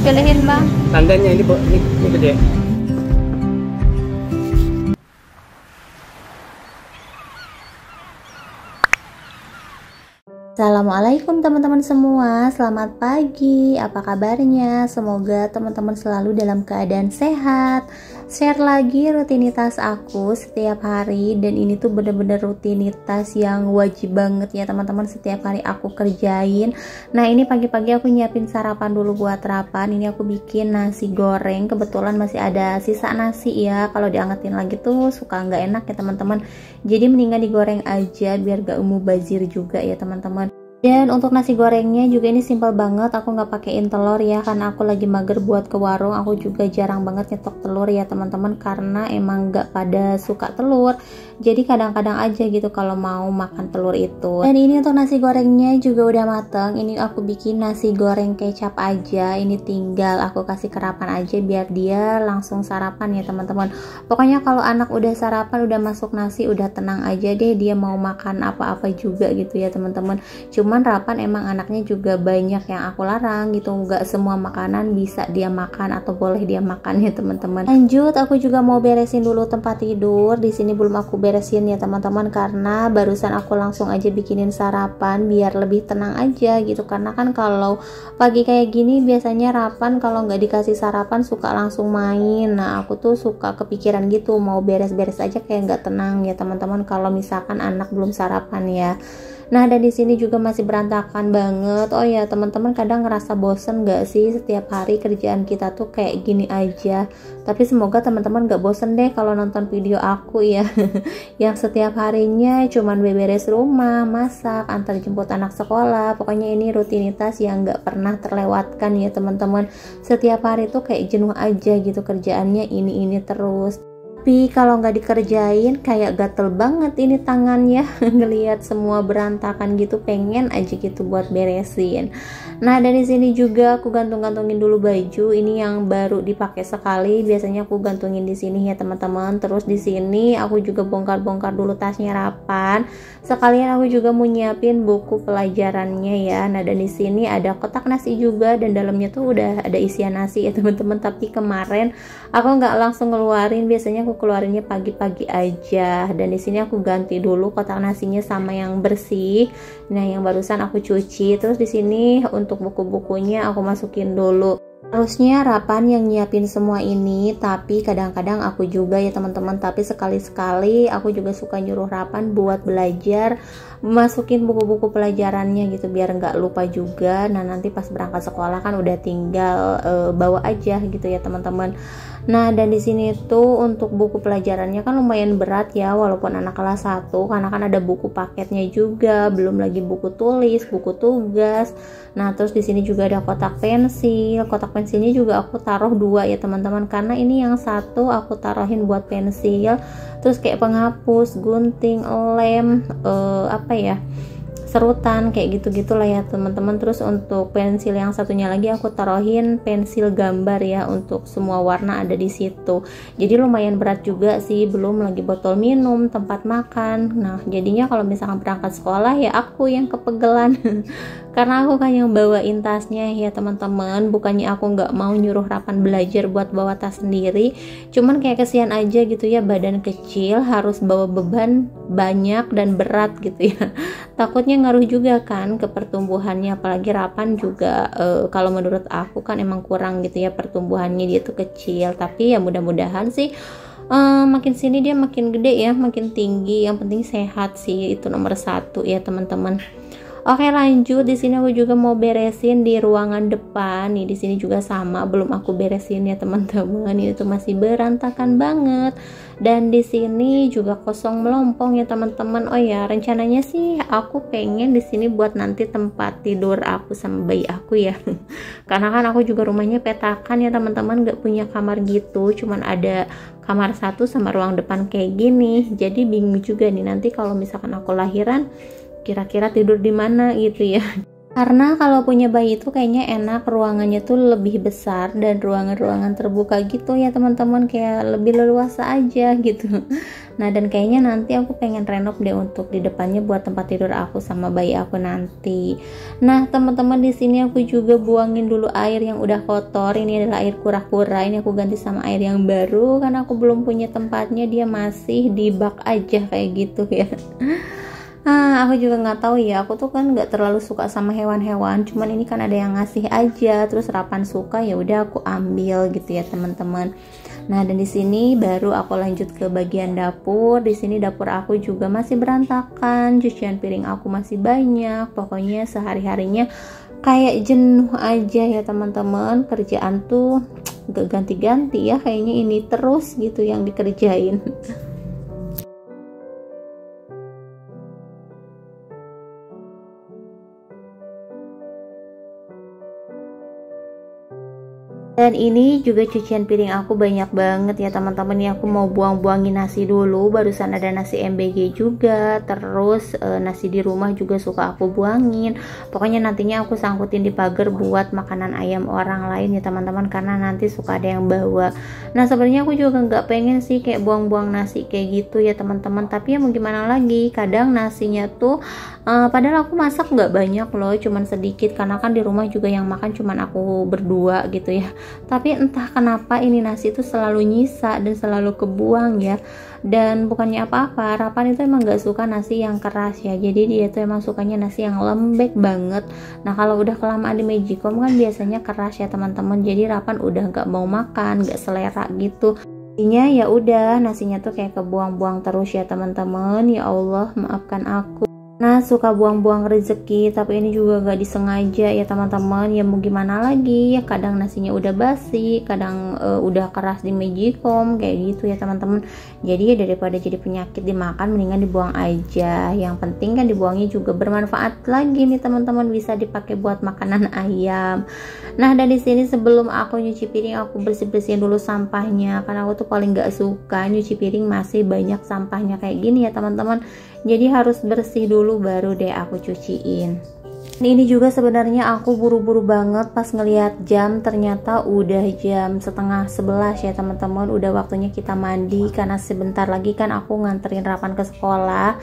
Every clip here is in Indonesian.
pilihin bang? Tandanya ini, Bu. Ini gede. Assalamualaikum teman-teman semua, selamat pagi, apa kabarnya? Semoga teman-teman selalu dalam keadaan sehat. Share lagi rutinitas aku setiap hari, dan ini tuh bener-bener rutinitas yang wajib banget ya teman-teman, setiap hari aku kerjain. Nah ini pagi-pagi aku nyiapin sarapan dulu buat Rapan. Ini aku bikin nasi goreng, kebetulan masih ada sisa nasi ya, kalau diangetin lagi tuh suka nggak enak ya teman-teman, jadi mendingan digoreng aja biar gak mubazir juga ya teman-teman. Dan untuk nasi gorengnya juga ini simple banget, aku nggak pakein telur ya, karena aku lagi mager buat ke warung. Aku juga jarang banget nyetok telur ya teman-teman, karena emang nggak pada suka telur, jadi kadang-kadang aja gitu kalau mau makan telur itu. Dan ini untuk nasi gorengnya juga udah mateng. Ini aku bikin nasi goreng kecap aja, ini tinggal aku kasih ke Rapan aja biar dia langsung sarapan ya teman-teman. Pokoknya kalau anak udah sarapan, udah masuk nasi, udah tenang aja deh, dia mau makan apa-apa juga gitu ya teman-teman. Cuman Rapan emang anaknya juga banyak yang aku larang gitu, nggak semua makanan bisa dia makan atau boleh dia makan ya teman-teman. Lanjut, aku juga mau beresin dulu tempat tidur. Di sini belum aku beresin ya teman-teman, karena barusan aku langsung aja bikinin sarapan biar lebih tenang aja gitu. Karena kan kalau pagi kayak gini biasanya Rapan kalau nggak dikasih sarapan suka langsung main. Nah aku tuh suka kepikiran gitu, mau beres-beres aja kayak nggak tenang ya teman-teman kalau misalkan anak belum sarapan ya. Nah dan di sini juga masih berantakan banget. Oh ya teman-teman, kadang ngerasa bosen gak sih setiap hari kerjaan kita tuh kayak gini aja? Tapi semoga teman-teman gak bosen deh kalau nonton video aku ya yang setiap harinya cuman beberes rumah, masak, antar jemput anak sekolah. Pokoknya ini rutinitas yang gak pernah terlewatkan ya teman-teman. Setiap hari tuh kayak jenuh aja gitu, kerjaannya ini terus. Tapi kalau nggak dikerjain kayak gatel banget ini tangannya ngelihat semua berantakan gitu, pengen aja gitu buat beresin. Nah dari sini juga aku gantung-gantungin dulu baju ini yang baru dipakai sekali, biasanya aku gantungin di sini ya teman-teman. Terus di sini aku juga bongkar-bongkar dulu tasnya Rapan, sekalian aku juga mau nyiapin buku pelajarannya ya. Nah dan di sini ada kotak nasi juga, dan dalamnya tuh udah ada isian nasi ya teman-teman, tapi kemarin aku nggak langsung ngeluarin, biasanya aku keluarinnya pagi-pagi aja. Dan di sini aku ganti dulu kotak nasinya sama yang bersih, nah yang barusan aku cuci. Terus di sini untuk buku-bukunya aku masukin dulu. Harusnya Rapan yang nyiapin semua ini, tapi kadang-kadang aku juga ya teman-teman. Tapi sekali-sekali aku juga suka nyuruh Rapan buat belajar, masukin buku-buku pelajarannya gitu biar nggak lupa juga. Nah nanti pas berangkat sekolah kan udah tinggal bawa aja gitu ya teman-teman. Nah dan di sini tuh untuk buku pelajarannya kan lumayan berat ya, walaupun anak kelas 1, karena kan ada buku paketnya juga, belum lagi buku tulis, buku tugas. Nah terus di sini juga ada kotak pensil. Kotak pensilnya juga aku taruh 2 ya teman-teman, karena ini yang satu aku taruhin buat pensil, terus kayak penghapus, gunting, lem, apa ya, serutan kayak gitu-gitu lah ya teman-teman. Terus untuk pensil yang satunya lagi aku taruhin pensil gambar ya, untuk semua warna ada di situ. Jadi lumayan berat juga sih, belum lagi botol minum, tempat makan. Nah jadinya kalau misalkan berangkat sekolah ya aku yang kepegelan karena aku kan yang bawain tasnya ya teman-teman. Bukannya aku nggak mau nyuruh Rapan belajar buat bawa tas sendiri, cuman kayak kesian aja gitu ya, badan kecil harus bawa beban banyak dan berat gitu ya. Takutnya ngaruh juga kan ke pertumbuhannya, apalagi Rapan juga kalau menurut aku kan emang kurang gitu ya pertumbuhannya, dia tuh kecil. Tapi ya mudah-mudahan sih makin sini dia makin gede ya, makin tinggi. Yang penting sehat sih, itu nomor 1 ya teman-teman. Oke lanjut, di sini aku juga mau beresin di ruangan depan nih. Di sini juga sama, belum aku beresin ya teman-teman. Ini tuh masih berantakan banget. Dan di sini juga kosong melompong ya teman-teman. Oh ya, rencananya sih aku pengen di sini buat nanti tempat tidur aku sama bayi aku ya. Karena kan aku juga rumahnya petakan ya teman-teman, gak punya kamar gitu, cuman ada kamar 1 sama ruang depan kayak gini. Jadi bingung juga nih nanti kalau misalkan aku lahiran, kira-kira tidur di mana gitu ya. Karena kalau punya bayi itu kayaknya enak, ruangannya tuh lebih besar dan ruangan-ruangan terbuka gitu ya teman-teman, kayak lebih leluasa aja gitu. Nah, dan kayaknya nanti aku pengen renov deh untuk di depannya buat tempat tidur aku sama bayi aku nanti. Nah, teman-teman, di sini aku juga buangin dulu air yang udah kotor. Ini adalah air kura-kura. Ini aku ganti sama air yang baru karena aku belum punya tempatnya, dia masih di bak aja kayak gitu ya. Aku juga nggak tahu ya, aku tuh kan nggak terlalu suka sama hewan-hewan, cuman ini kan ada yang ngasih aja, terus Rapan suka, ya udah aku ambil gitu ya teman-teman. Nah, dan di sini baru aku lanjut ke bagian dapur. Di sini dapur aku juga masih berantakan, cucian piring aku masih banyak, pokoknya sehari-harinya kayak jenuh aja ya teman-teman. Kerjaan tuh gak ganti-ganti ya, kayaknya ini terus gitu yang dikerjain. Dan ini juga cucian piring aku banyak banget ya teman-teman. Nih aku mau buang-buangin nasi dulu. Barusan ada nasi MBG juga. Terus nasi di rumah juga suka aku buangin. Pokoknya nantinya aku sangkutin di pagar buat makanan ayam orang lain ya teman-teman, karena nanti suka ada yang bawa. Nah, sebenarnya aku juga nggak pengen sih kayak buang-buang nasi kayak gitu ya teman-teman. Tapi ya mau gimana lagi, kadang nasinya tuh padahal aku masak nggak banyak loh, cuman sedikit, karena kan di rumah juga yang makan cuman aku berdua gitu ya. Tapi entah kenapa ini nasi itu selalu nyisa dan selalu kebuang ya. Dan bukannya apa-apa, Rapan itu emang gak suka nasi yang keras ya, jadi dia tuh emang sukanya nasi yang lembek banget. Nah, kalau udah kelamaan di Magicom kan biasanya keras ya teman-teman, jadi Rapan udah gak mau makan, gak selera gitu. Jadinya ya udah, nasinya tuh kayak kebuang-buang terus ya teman-teman. Ya Allah, maafkan aku. Nah, suka buang-buang rezeki, tapi ini juga gak disengaja ya teman-teman. Ya mau gimana lagi ya, kadang nasinya udah basi, kadang udah keras di Magicom kayak gitu ya teman-teman. Jadi ya daripada jadi penyakit dimakan, mendingan dibuang aja. Yang penting kan dibuangnya juga bermanfaat lagi nih teman-teman, bisa dipakai buat makanan ayam. Nah, dan di sini sebelum aku nyuci piring, aku bersih-bersihin dulu sampahnya, karena aku tuh paling gak suka nyuci piring masih banyak sampahnya kayak gini ya teman-teman. Jadi harus bersih dulu baru deh aku cuciin. Ini juga sebenarnya aku buru-buru banget pas ngelihat jam, ternyata udah jam 10:30 ya teman-teman. Udah waktunya kita mandi karena sebentar lagi kan aku nganterin Rapan ke sekolah.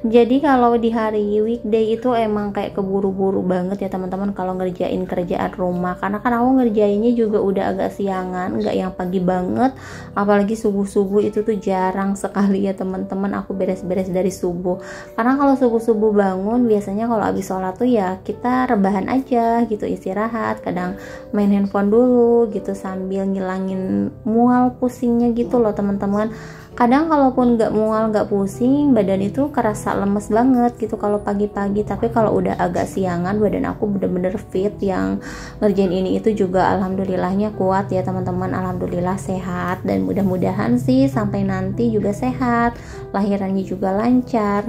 Jadi kalau di hari weekday itu emang kayak keburu-buru banget ya teman-teman kalau ngerjain kerjaan rumah, karena kan aku ngerjainnya juga udah agak siangan, nggak yang pagi banget. Apalagi subuh-subuh itu tuh jarang sekali ya teman-teman aku beres-beres dari subuh, karena kalau subuh-subuh bangun biasanya kalau habis sholat tuh ya kita rebahan aja gitu, istirahat, kadang main handphone dulu gitu sambil ngilangin mual pusingnya gitu loh teman-teman. Kadang kalaupun nggak mual nggak pusing, badan itu kerasa lemes banget gitu kalau pagi-pagi. Tapi kalau udah agak siangan, badan aku bener-bener fit. Yang ngerjain ini itu juga alhamdulillahnya kuat ya teman-teman. Alhamdulillah sehat, dan mudah-mudahan sih sampai nanti juga sehat, lahirannya juga lancar,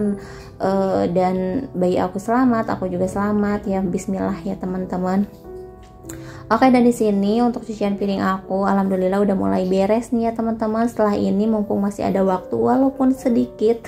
dan bayi aku selamat, aku juga selamat ya. Bismillah ya teman-teman. Oke, dan di sini untuk cucian piring aku alhamdulillah udah mulai beres nih ya teman-teman. Setelah ini mumpung masih ada waktu walaupun sedikit,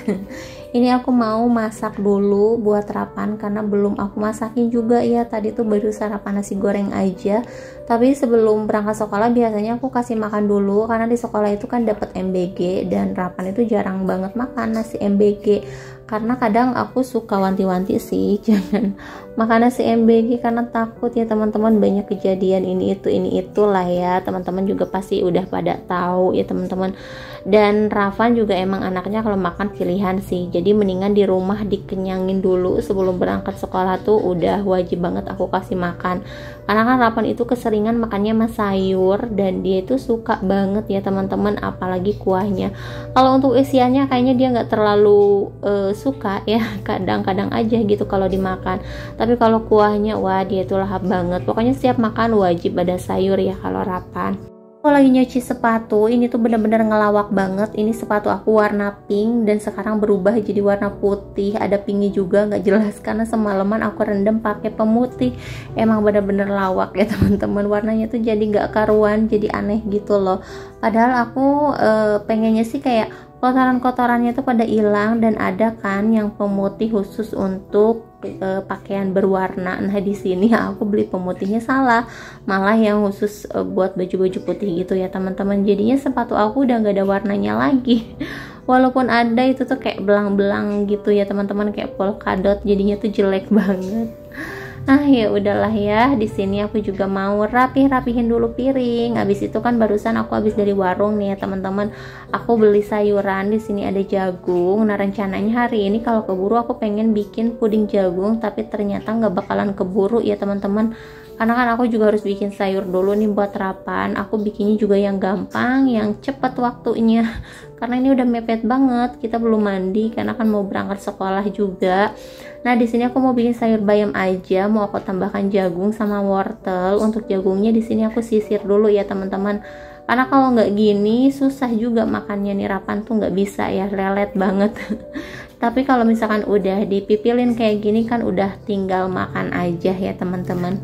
ini aku mau masak dulu buat Rapan karena belum aku masakin juga ya. Tadi tuh baru sarapan nasi goreng aja. Tapi sebelum berangkat sekolah biasanya aku kasih makan dulu, karena di sekolah itu kan dapat MBG dan Rapan itu jarang banget makan nasi MBG. Karena kadang aku suka wanti-wanti sih jangan makan nasi MBG karena takut ya teman-teman, banyak kejadian ini itu lah ya. Teman-teman juga pasti udah pada tahu ya teman-teman. Dan Ravan juga emang anaknya kalau makan pilihan sih, jadi mendingan di rumah dikenyangin dulu sebelum berangkat sekolah tuh udah wajib banget aku kasih makan. Karena kan Ravan itu keseringan makannya sama sayur dan dia itu suka banget ya teman-teman, apalagi kuahnya. Kalau untuk isiannya kayaknya dia nggak terlalu suka ya, kadang-kadang aja gitu kalau dimakan. Tapi kalau kuahnya wah dia tuh lahap banget. Pokoknya setiap makan wajib ada sayur ya kalau Rapan. Aku lagi nyuci sepatu, ini tuh bener-bener ngelawak banget. Ini sepatu aku warna pink dan sekarang berubah jadi warna putih, ada pinknya juga, nggak jelas karena semalaman aku rendam pakai pemutih. Emang bener-bener lawak ya teman-teman, warnanya tuh jadi nggak karuan, jadi aneh gitu loh. Padahal aku pengennya sih kayak kotoran-kotorannya tuh pada hilang, dan ada kan yang pemutih khusus untuk pakaian berwarna. Nah di sini aku beli pemutihnya salah, malah yang khusus buat baju-baju putih gitu ya teman-teman. Jadinya sepatu aku udah gak ada warnanya lagi. Walaupun ada, itu tuh kayak belang-belang gitu ya teman-teman, kayak polka dot, jadinya tuh jelek banget. Ah ya udahlah ya, di sini aku juga mau rapihin dulu piring. Habis itu kan barusan aku habis dari warung nih ya teman-teman. Aku beli sayuran, di sini ada jagung. Nah rencananya hari ini kalau keburu aku pengen bikin puding jagung, tapi ternyata nggak bakalan keburu ya teman-teman. Karena kan aku juga harus bikin sayur dulu nih buat Rapan. Aku bikinnya juga yang gampang, yang cepet waktunya. Karena ini udah mepet banget, kita belum mandi karena kan mau berangkat sekolah juga. Nah di sini aku mau bikin sayur bayam aja, mau aku tambahkan jagung sama wortel. Untuk jagungnya di sini aku sisir dulu ya teman-teman. Karena kalau nggak gini susah juga makannya nih, Rapan tuh nggak bisa ya, lelet banget. Tapi kalau misalkan udah dipipilin kayak gini kan udah tinggal makan aja ya teman-teman.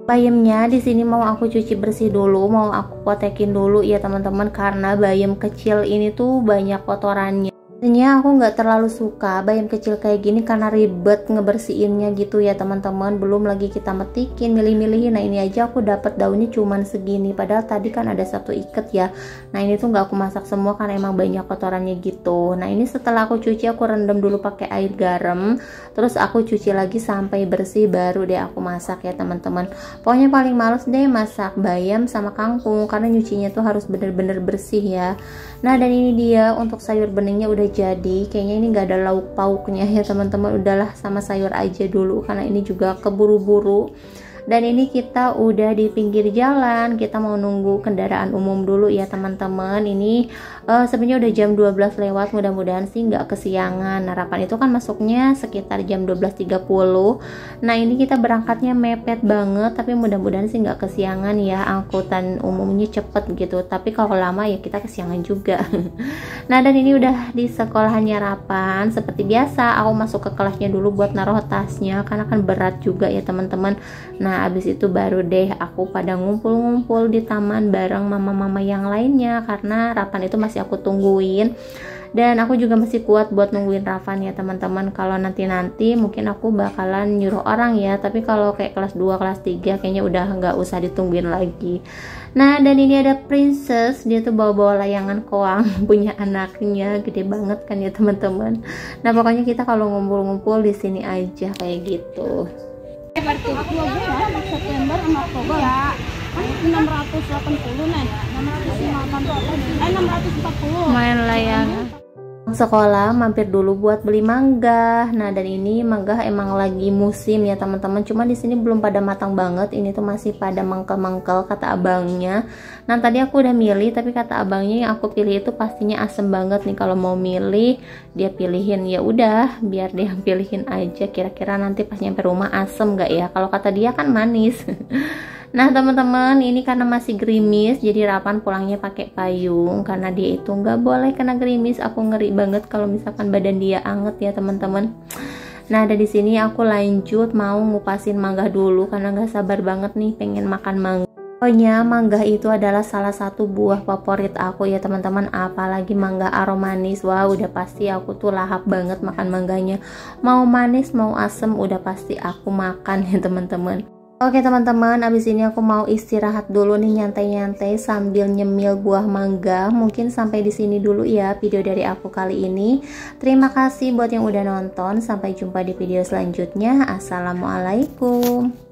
Bayamnya di sini mau aku cuci bersih dulu, mau aku potekin dulu ya teman-teman, karena bayam kecil ini tuh banyak kotorannya. Sebenarnya aku nggak terlalu suka bayam kecil kayak gini karena ribet ngebersihinnya gitu ya teman-teman. Belum lagi kita metikin, milih-milihin. Nah ini aja aku dapat daunnya cuman segini, padahal tadi kan ada satu ikat ya. Nah ini tuh nggak aku masak semua karena emang banyak kotorannya gitu. Nah ini setelah aku cuci, aku rendam dulu pakai air garam, terus aku cuci lagi sampai bersih, baru deh aku masak ya teman-teman. Pokoknya paling males deh masak bayam sama kangkung karena nyucinya tuh harus bener-bener bersih ya. Nah dan ini dia untuk sayur beningnya udah jadi. Kayaknya ini nggak ada lauk pauknya ya teman-teman, udahlah sama sayur aja dulu karena ini juga keburu-buru. Dan ini kita udah di pinggir jalan, kita mau nunggu kendaraan umum dulu ya teman-teman. Ini sebenarnya udah jam 12 lewat, mudah-mudahan sih nggak kesiangan. Harapan itu kan masuknya sekitar jam 12.30. Nah ini kita berangkatnya mepet banget, tapi mudah-mudahan sih nggak kesiangan ya, angkutan umumnya cepet gitu. Tapi kalau lama ya kita kesiangan juga. Nah dan ini udah di sekolahannya Rapan. Seperti biasa aku masuk ke kelasnya dulu buat naruh tasnya karena kan berat juga ya teman-teman. Nah abis itu baru deh aku pada ngumpul-ngumpul di taman bareng mama-mama yang lainnya, karena Rapan itu masih aku tungguin. Dan aku juga masih kuat buat nungguin Ravan ya teman-teman. Kalau nanti mungkin aku bakalan nyuruh orang ya, tapi kalau kayak kelas 2, kelas 3 kayaknya udah nggak usah ditungguin lagi. Nah dan ini ada Princess, dia tuh bawa-bawa layangan koang punya anaknya, gede banget kan ya teman-teman. Nah pokoknya kita kalau ngumpul-ngumpul di sini aja kayak gitu. September sama Oktober ya, kan 680 nih, 640 main layangan. Sekolah mampir dulu buat beli mangga. Nah dan ini mangga emang lagi musim ya teman-teman, cuma di sini belum pada matang banget, ini tuh masih pada mengkel-mengkel kata abangnya. Nah tadi aku udah milih, tapi kata abangnya yang aku pilih itu pastinya asem banget nih. Kalau mau milih dia pilihin, ya udah biar dia pilihin aja, kira-kira nanti pas nyampe rumah asem nggak ya. Kalau kata dia kan manis. Nah teman-teman, ini karena masih gerimis, jadi Rapan pulangnya pakai payung karena dia itu nggak boleh kena gerimis. Aku ngeri banget kalau misalkan badan dia anget ya teman-teman. Nah dari sini aku lanjut mau ngupasin mangga dulu karena nggak sabar banget nih pengen makan mangga. Pokoknya mangga itu adalah salah satu buah favorit aku ya teman-teman, apalagi mangga aromanis. Wah udah pasti aku tuh lahap banget makan mangganya. Mau manis mau asem udah pasti aku makan ya teman-teman. Oke teman-teman, abis ini aku mau istirahat dulu nih, nyantai-nyantai sambil nyemil buah mangga. Mungkin sampai di sini dulu ya video dari aku kali ini. Terima kasih buat yang udah nonton. Sampai jumpa di video selanjutnya. Assalamualaikum.